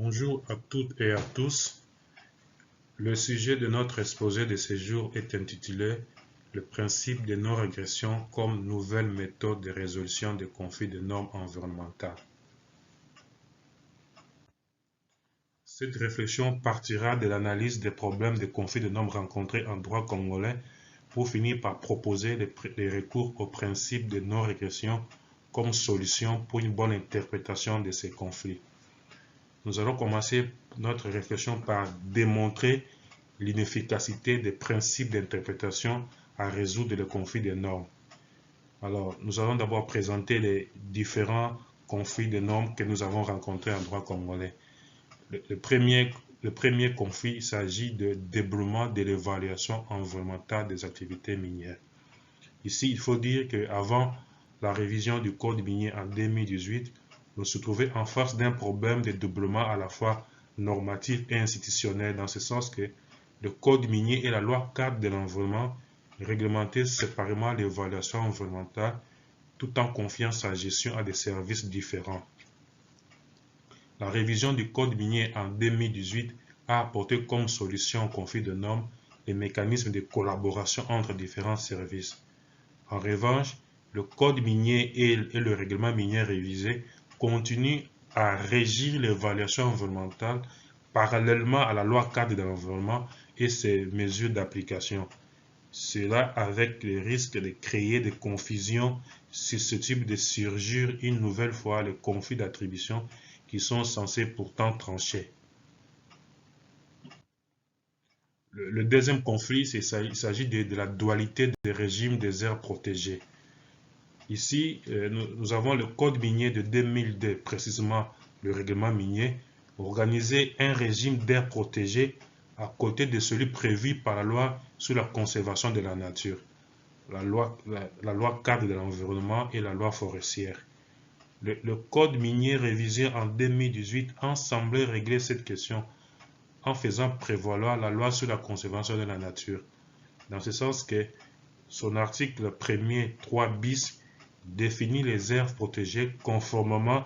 Bonjour à toutes et à tous. Le sujet de notre exposé de ce jour est intitulé « Le principe de non-régression comme nouvelle méthode de résolution des conflits de normes environnementales ». Cette réflexion partira de l'analyse des problèmes de conflits de normes rencontrés en droit congolais pour finir par proposer les recours au principe de non-régression comme solution pour une bonne interprétation de ces conflits. Nous allons commencer notre réflexion par démontrer l'inefficacité des principes d'interprétation à résoudre les conflits de normes. Alors, nous allons d'abord présenter les différents conflits de normes que nous avons rencontrés en droit congolais. Le premier conflit, il s'agit de développement de l'évaluation environnementale des activités minières. Ici, il faut dire qu'avant la révision du Code minier en 2018, on se trouvait en face d'un problème de doublement à la fois normatif et institutionnel, dans ce sens que le Code minier et la loi cadre de l'environnement réglementaient séparément l'évaluation environnementale tout en confiant sa gestion à des services différents. La révision du Code minier en 2018 a apporté comme solution au conflit de normes les mécanismes de collaboration entre différents services. En revanche, le Code minier et le règlement minier révisé continuent à régir l'évaluation environnementale parallèlement à la loi cadre de l'environnement et ses mesures d'application. Cela avec le risque de créer des confusions susceptibles de surgir une nouvelle fois les conflits d'attribution qui sont censés pourtant trancher. Le deuxième conflit, il s'agit de la dualité des régimes des aires protégées. Ici, nous avons le Code minier de 2002, précisément le règlement minier, organisé un régime d'aires protégées à côté de celui prévu par la loi sur la conservation de la nature, la loi cadre de l'environnement et la loi forestière. Le Code minier révisé en 2018 a semblé régler cette question en faisant prévaloir la loi sur la conservation de la nature, dans ce sens que son article 1er 3 bis définit les aires protégées conformément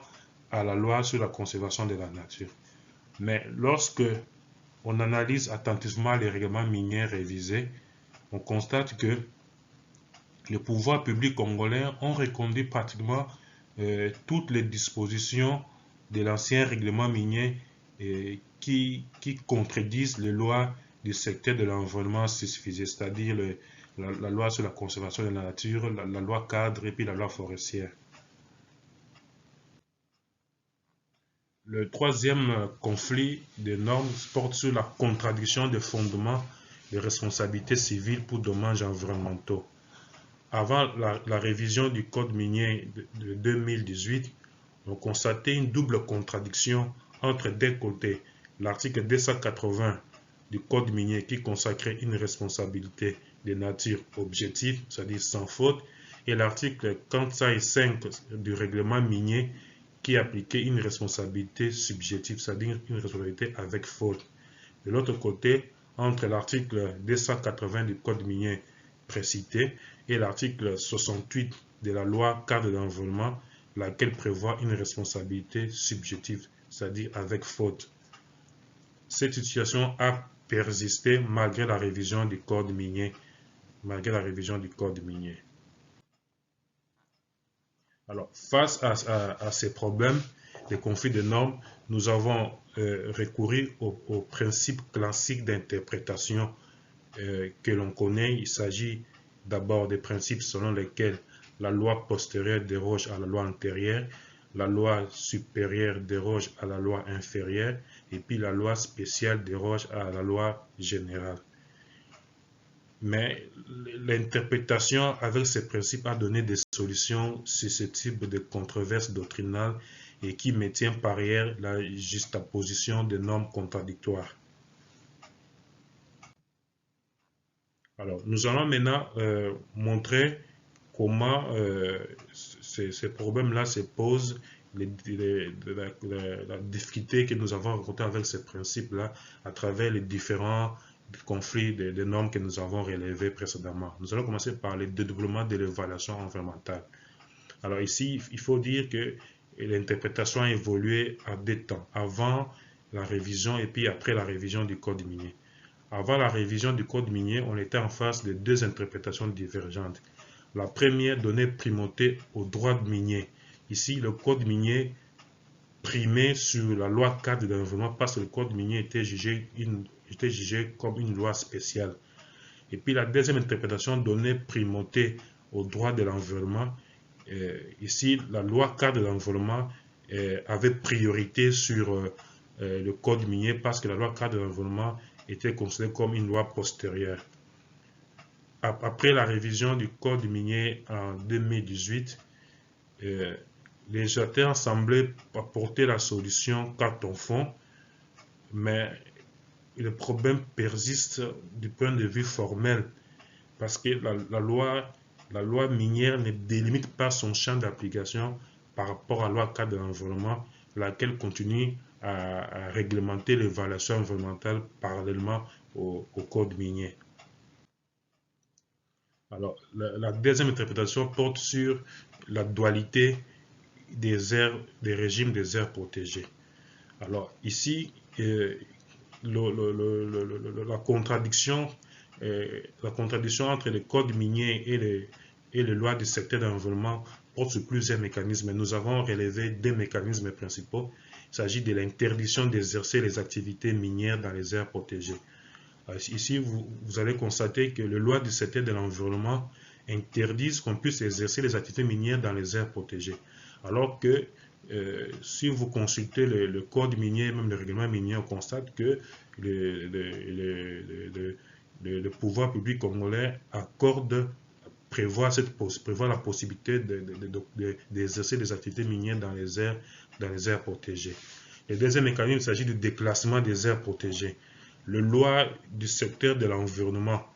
à la loi sur la conservation de la nature. Mais lorsque on analyse attentivement les règlements miniers révisés, on constate que les pouvoirs publics congolais ont reconduit pratiquement toutes les dispositions de l'ancien règlement minier qui contredisent les lois du secteur de l'environnement susvisé, c'est-à-dire la loi sur la conservation de la nature, la loi cadre et puis la loi forestière. Le troisième conflit de normes porte sur la contradiction des fondements de responsabilité civile pour dommages environnementaux. Avant la révision du Code minier de 2018, on constatait une double contradiction entre d'un côté l'article 280 du Code minier qui consacrait une responsabilité de nature objective, c'est-à-dire sans faute, et l'article 45 du règlement minier qui appliquait une responsabilité subjective, c'est-à-dire une responsabilité avec faute. De l'autre côté, entre l'article 280 du Code minier précité et l'article 68 de la loi cadre de l'environnement, laquelle prévoit une responsabilité subjective, c'est-à-dire avec faute. Cette situation a persisté malgré la révision du Code minier. Alors, face à ces problèmes, les conflits de normes, nous avons recouru au principe classique d'interprétation que l'on connaît. Il s'agit d'abord des principes selon lesquels la loi postérieure déroge à la loi antérieure, la loi supérieure déroge à la loi inférieure, et puis la loi spéciale déroge à la loi générale. Mais l'interprétation avec ces principes a donné des solutions susceptibles de controverses doctrinales et qui maintiennent par ailleurs la juxtaposition des normes contradictoires. Alors, nous allons maintenant montrer comment ces problèmes-là se posent, la difficulté que nous avons rencontrée avec ces principes-là à travers les différents conflits de normes que nous avons relevés précédemment. Nous allons commencer par le dédoublement de l'évaluation environnementale. Alors ici, il faut dire que l'interprétation a évolué à deux temps. Avant, la révision et puis après la révision du code minier. Avant la révision du code minier, on était en face de deux interprétations divergentes. La première donnait primauté au droit minier. Ici, le code minier primait sur la loi cadre de l'environnement parce que le code minier était jugé comme une loi spéciale. Et puis la deuxième interprétation donnait primauté au droit de l'environnement. Ici, la loi cadre de l'environnement avait priorité sur le code minier parce que la loi cadre de l'environnement était considérée comme une loi postérieure. Après la révision du code minier en 2018, les législateurs semblaient apporter la solution carton-fond, mais le problème persiste du point de vue formel parce que la loi minière ne délimite pas son champ d'application par rapport à la loi cadre de l'environnement, laquelle continue à réglementer l'évaluation environnementale parallèlement au code minier. Alors, la deuxième interprétation porte sur la dualité des régimes des aires protégées. Alors, ici, la contradiction entre le code minier et les lois du secteur de l'environnement porte sur plusieurs mécanismes. Nous avons relevé deux mécanismes principaux. Il s'agit de l'interdiction d'exercer les activités minières dans les aires protégées. Ici, vous allez constater que les lois du secteur de l'environnement interdisent qu'on puisse exercer les activités minières dans les aires protégées. Alors que si vous consultez le code minier, même le règlement minier, on constate que le pouvoir public congolais prévoit la possibilité d'exercer des activités minières dans les aires protégées. Le deuxième mécanisme, il s'agit du déclassement des aires protégées. Les lois du secteur de l'environnement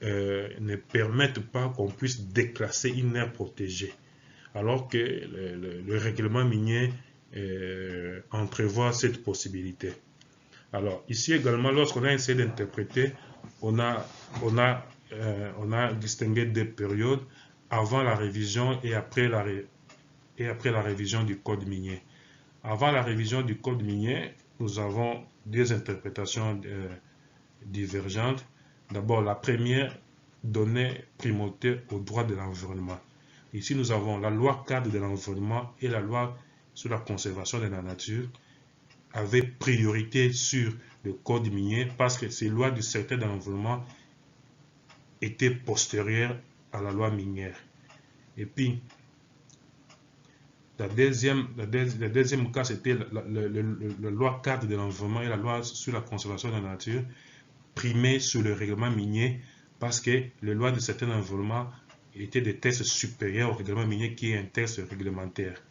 ne permettent pas qu'on puisse déclasser une aire protégée, alors que le règlement minier entrevoit cette possibilité. Alors ici également, lorsqu'on a essayé d'interpréter, on a distingué deux périodes, avant la révision et après la révision du code minier. Avant la révision du code minier, nous avons deux interprétations divergentes. D'abord, la première donnait primauté au droit de l'environnement. Ici, nous avons la loi cadre de l'environnement et la loi sur la conservation de la nature avaient priorité sur le code minier parce que ces lois du secteur de l'environnement étaient postérieures à la loi minière. Et puis, le deuxième cas, c'était la loi cadre de l'environnement et la loi sur la conservation de la nature primée sur le règlement minier parce que les lois du secteur de l'environnement étaient des textes supérieurs au règlement minier qui est un texte réglementaire.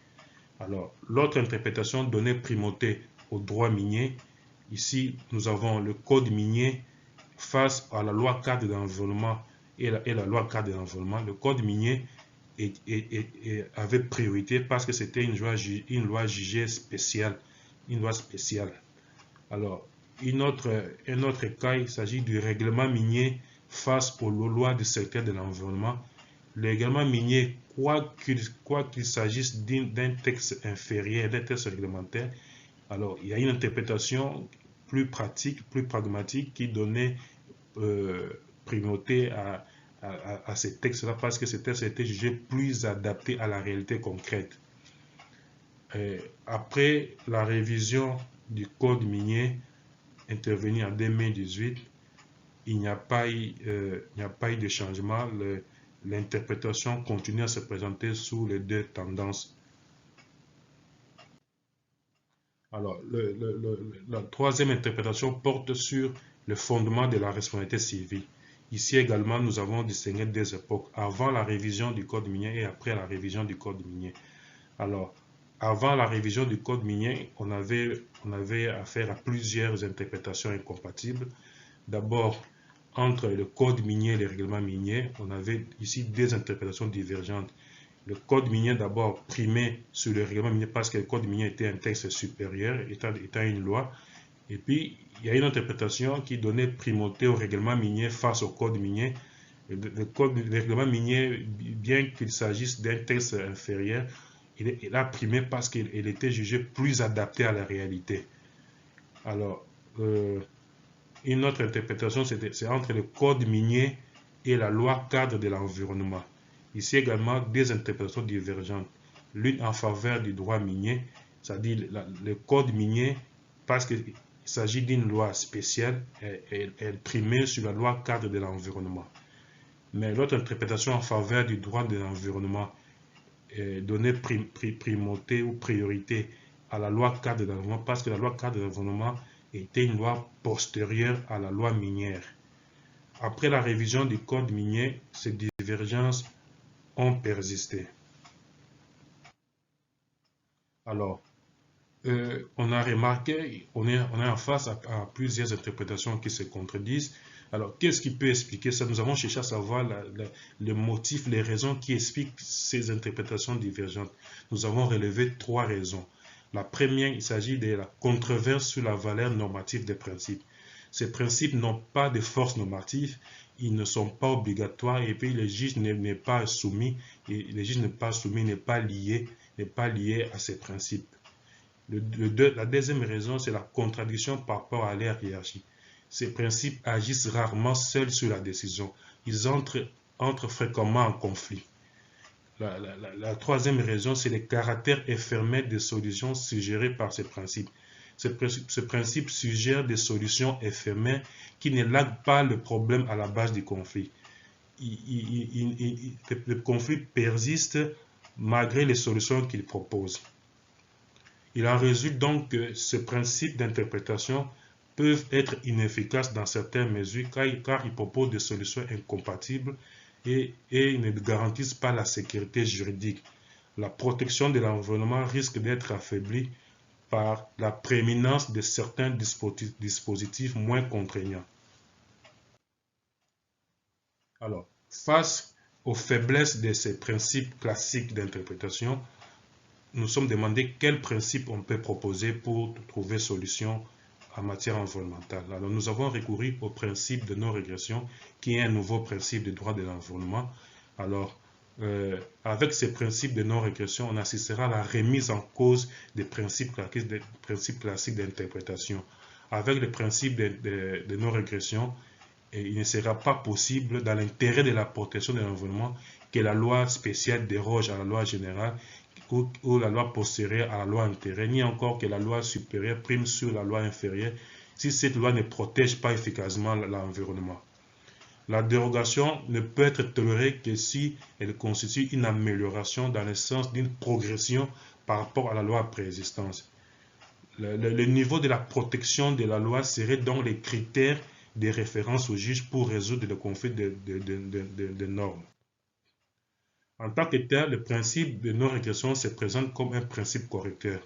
Alors, l'autre interprétation donnait primauté au droit minier. Ici, nous avons le code minier face à la loi cadre de l'environnement et la loi cadre de l'environnement. Le code minier avait priorité parce que c'était une loi jugée spéciale, une loi spéciale. Alors, un autre cas, il s'agit du règlement minier face aux lois du secteur de l'environnement. Le règlement minier, quoi qu'il s'agisse d'un texte inférieur, d'un texte réglementaire, alors il y a une interprétation plus pratique, plus pragmatique qui donnait primauté à ces textes-là parce que ces textes étaient jugés plus adaptés à la réalité concrète. Après la révision du code minier intervenue en 2018, il n'y a pas eu de changement. L'interprétation continue à se présenter sous les deux tendances. Alors, la troisième interprétation porte sur le fondement de la responsabilité civile. Ici également, nous avons distingué deux époques, avant la révision du code minier et après la révision du code minier. Alors, avant la révision du code minier, on avait affaire à plusieurs interprétations incompatibles. D'abord, entre le code minier et le règlement minier, on avait ici deux interprétations divergentes. Le code minier d'abord primait sur le règlement minier parce que le code minier était un texte supérieur, étant une loi. Et puis, il y a une interprétation qui donnait primauté au règlement minier face au code minier. Le règlement minier, bien qu'il s'agisse d'un texte inférieur, il a primé parce qu'il était jugé plus adapté à la réalité. Alors, une autre interprétation, c'est entre le code minier et la loi cadre de l'environnement. Ici également, deux interprétations divergentes. L'une en faveur du droit minier, c'est-à-dire le code minier, parce qu'il s'agit d'une loi spéciale, elle primait sur la loi cadre de l'environnement. Mais l'autre interprétation en faveur du droit de l'environnement donnait primauté ou priorité à la loi cadre de l'environnement parce que la loi cadre de l'environnement était une loi postérieure à la loi minière. Après la révision du code minier, ces divergences ont persisté. Alors, on a remarqué, on est en face à plusieurs interprétations qui se contredisent. Alors, qu'est-ce qui peut expliquer ça? Nous avons cherché à savoir le motif, les raisons qui expliquent ces interprétations divergentes. Nous avons relevé trois raisons. La première, il s'agit de la controverse sur la valeur normative des principes. Ces principes n'ont pas de force normative, ils ne sont pas obligatoires et puis le juge n'est pas soumis, n'est pas lié à ces principes. La deuxième raison, c'est la contradiction par rapport à leur hiérarchie. Ces principes agissent rarement seuls sur la décision. Ils entrent fréquemment en conflit. La troisième raison, c'est le caractère éphémère des solutions suggérées par ces principes. Ce principe suggère des solutions éphémères qui ne laguent pas le problème à la base du conflit. Le conflit persiste malgré les solutions qu'il propose. Il en résulte donc que ces principes d'interprétation peuvent être inefficaces dans certaines mesures car ils proposent des solutions incompatibles et ne garantissent pas la sécurité juridique. La protection de l'environnement risque d'être affaiblie par la prééminence de certains dispositifs moins contraignants. Alors, face aux faiblesses de ces principes classiques d'interprétation, nous sommes demandés quels principes on peut proposer pour trouver solution en matière environnementale. Alors, nous avons recouru au principe de non-régression, qui est un nouveau principe de droit de l'environnement. Alors, avec ces principes de non-régression, on assistera à la remise en cause des principes classiques d'interprétation. Avec le principe de non-régression, il ne sera pas possible, dans l'intérêt de la protection de l'environnement, que la loi spéciale déroge à la loi générale ou la loi postérieure à la loi antérieure, ni encore que la loi supérieure prime sur la loi inférieure si cette loi ne protège pas efficacement l'environnement. La dérogation ne peut être tolérée que si elle constitue une amélioration dans le sens d'une progression par rapport à la loi préexistante. Le niveau de la protection de la loi serait donc les critères de référence au juge pour résoudre le conflit de normes. En tant que tel, le principe de non-régression se présente comme un principe correcteur.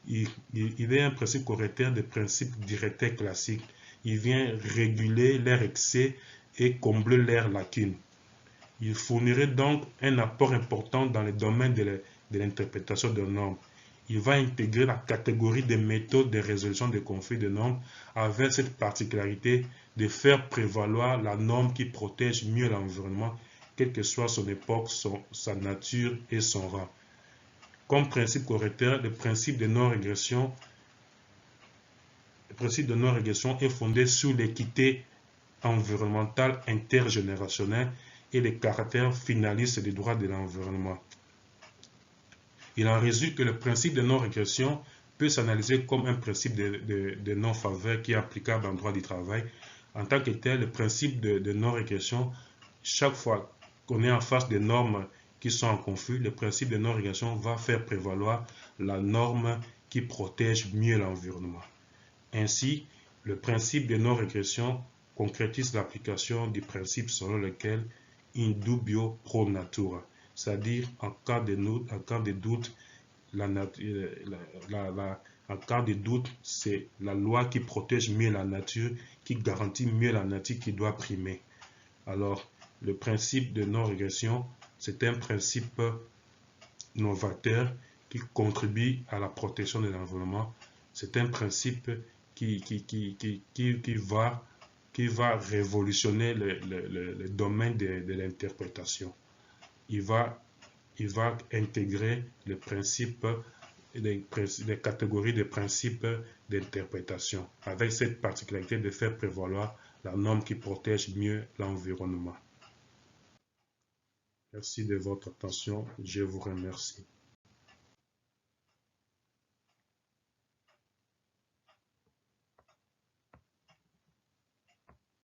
Il est un principe correcteur des principes directeurs classiques. Il vient réguler leur excès et combler leurs lacunes. Il fournirait donc un apport important dans le domaine de l'interprétation de normes. Il va intégrer la catégorie des méthodes de résolution des conflits de normes avec cette particularité de faire prévaloir la norme qui protège mieux l'environnement, quelle que soit son époque, sa nature et son rang. Comme principe correcteur, le principe de non-régression est fondé sur l'équité environnementale intergénérationnelle et le caractère finaliste des droits de l'environnement. Il en résulte que le principe de non-régression peut s'analyser comme un principe de non-faveur qui est applicable en droit du travail. En tant que tel, le principe de non-régression, chaque fois qu'on est en face des normes qui sont en conflit, le principe de non-régression va faire prévaloir la norme qui protège mieux l'environnement. Ainsi, le principe de non-régression concrétise l'application du principe selon lequel in dubio pro natura, c'est-à-dire en cas de doute, en cas de doute, c'est la loi qui protège mieux la nature, qui garantit mieux la nature qui doit primer. Alors, le principe de non-régression, c'est un principe novateur qui contribue à la protection de l'environnement. C'est un principe qui va révolutionner le domaine de l'interprétation. Il va intégrer le principe des catégories de principes d'interprétation, avec cette particularité de faire prévaloir la norme qui protège mieux l'environnement. Merci de votre attention, je vous remercie.